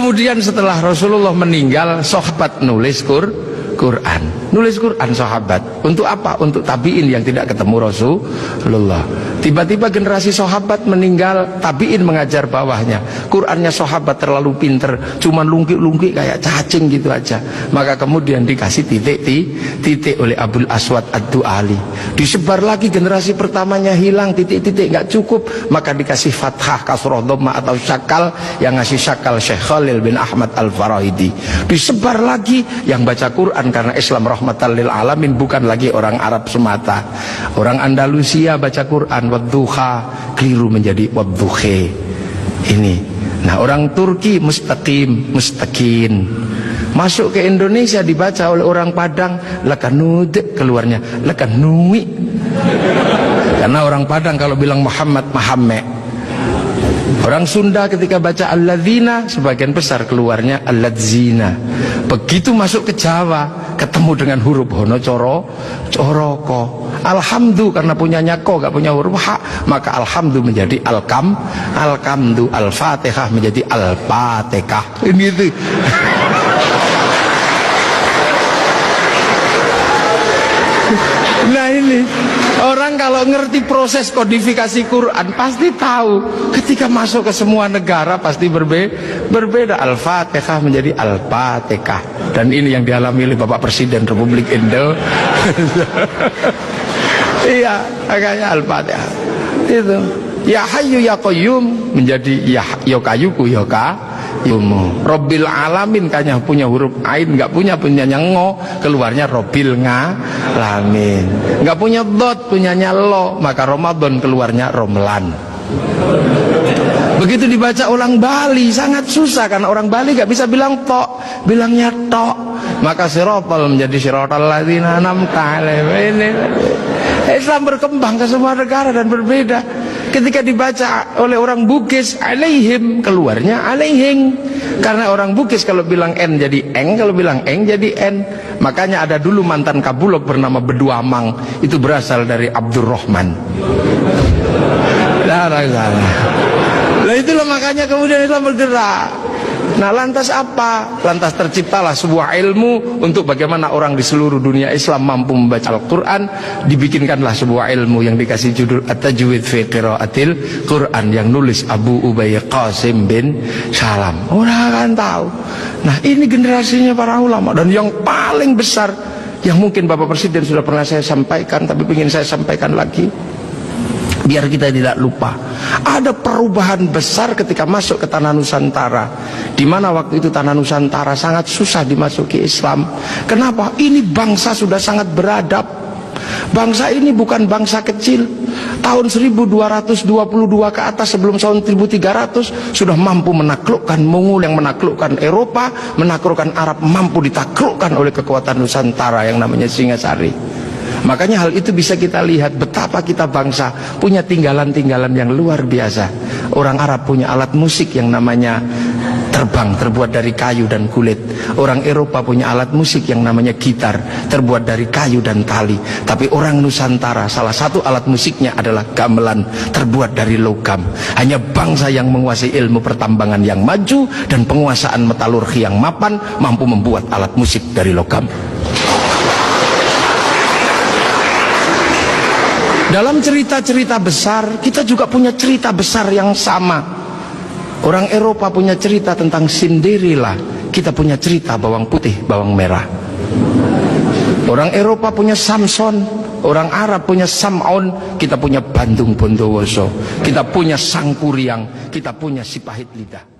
kemudian setelah Rasulullah meninggal, sahabat nulis Quran. Nulis Quran sahabat. Untuk apa? Untuk tabi'in yang tidak ketemu Rasulullah. Tiba-tiba generasi sahabat meninggal, tabi'in mengajar bawahnya. Qurannya sahabat terlalu pinter, cuman lungkik-lungkik kayak cacing gitu aja. Maka kemudian dikasih titik oleh Abul Aswad Ad-Du'ali. Disebar lagi, generasi pertamanya hilang, titik-titik nggak cukup, maka dikasih fathah, kasroh, dhamma atau syakal. Yang ngasih syakal Syekh Khalil bin Ahmad Al-Farahidi. Disebar lagi, yang baca Quran karena Islam rahmatan lil alamin, bukan lagi orang Arab semata. Orang Andalusia baca Quran wadduha, keliru menjadi wadduhe. Ini. Nah, orang Turki mustaqim, mustaqin. Masuk ke Indonesia dibaca oleh orang Padang lakanud, keluarnya lakanui. Karena orang Padang kalau bilang Muhammad, Muhammad. Orang Sunda ketika baca alladzina, sebagian besar keluarnya alladzina. Begitu masuk ke Jawa, ketemu dengan huruf hono coroko. Alhamdu, karena punyanya ko, gak punya huruf ha, maka alhamdu menjadi alkamdu, al-fatihah menjadi al-fatihah. Ini itu. Nah ini, orang kalau ngerti proses kodifikasi Quran pasti tahu. Ketika masuk ke semua negara pasti berbeda. Al-Fatihah menjadi Al-Fatihah. Dan ini yang dialami oleh Bapak Presiden Republik Indonesia. Iya, makanya Al-Fatihah. Itu. Ya Hayyu Ya Qayyum menjadi Ya Kayuku Ya Yumu. Robbil alamin, kayaknya punya huruf ain, nggak punyanya ngo, keluarnya Robbil ngalamin. Nggak punya dot, punyanya lo, maka Ramadan keluarnya Romlan. Begitu dibaca orang Bali sangat susah, karena orang Bali nggak bisa bilang tok, bilangnya tok. Maka sirotol menjadi sirotol ladzina an'amta alaihim. Islam berkembang ke semua negara dan berbeda. Ketika dibaca oleh orang Bugis alaihim, keluarnya alaihing. Karena orang Bugis kalau bilang N jadi eng, kalau bilang eng jadi N. Makanya ada dulu mantan Kabulok bernama Beduamang, itu berasal dari Abdurrahman. Nah itulah makanya kemudian Islam bergerak. Nah lantas apa? Lantas terciptalah sebuah ilmu untuk bagaimana orang di seluruh dunia Islam mampu membaca Al-Quran. Dibikinkanlah sebuah ilmu yang dikasih judul At-Tajwid fi Qiraatil Quran, yang nulis Abu Ubay Qasim bin Salam. Orang akan tahu. Nah ini generasinya para ulama. Dan yang paling besar, yang mungkin Bapak Presiden sudah pernah saya sampaikan, tapi ingin saya sampaikan lagi biar kita tidak lupa. Ada perubahan besar ketika masuk ke tanah Nusantara, di mana waktu itu tanah Nusantara sangat susah dimasuki Islam. Kenapa? Ini bangsa sudah sangat beradab. Bangsa ini bukan bangsa kecil. Tahun 1222 ke atas, sebelum tahun 1300 sudah mampu menaklukkan Mongol, yang menaklukkan Eropa, menaklukkan Arab, mampu ditaklukkan oleh kekuatan Nusantara yang namanya Singasari. Makanya hal itu bisa kita lihat betapa kita bangsa punya tinggalan-tinggalan yang luar biasa. Orang Arab punya alat musik yang namanya terbang, terbuat dari kayu dan kulit. Orang Eropa punya alat musik yang namanya gitar, terbuat dari kayu dan tali. Tapi orang Nusantara, salah satu alat musiknya adalah gamelan, terbuat dari logam. Hanya bangsa yang menguasai ilmu pertambangan yang maju dan penguasaan metalurgi yang mapan mampu membuat alat musik dari logam. Dalam cerita-cerita besar, kita juga punya cerita besar yang sama. Orang Eropa punya cerita tentang Cinderella, kita punya cerita bawang putih, bawang merah. Orang Eropa punya Samson, orang Arab punya Sam'on, kita punya Bandung Bondowoso, kita punya Sangkuriang, kita punya Sipahit Lidah.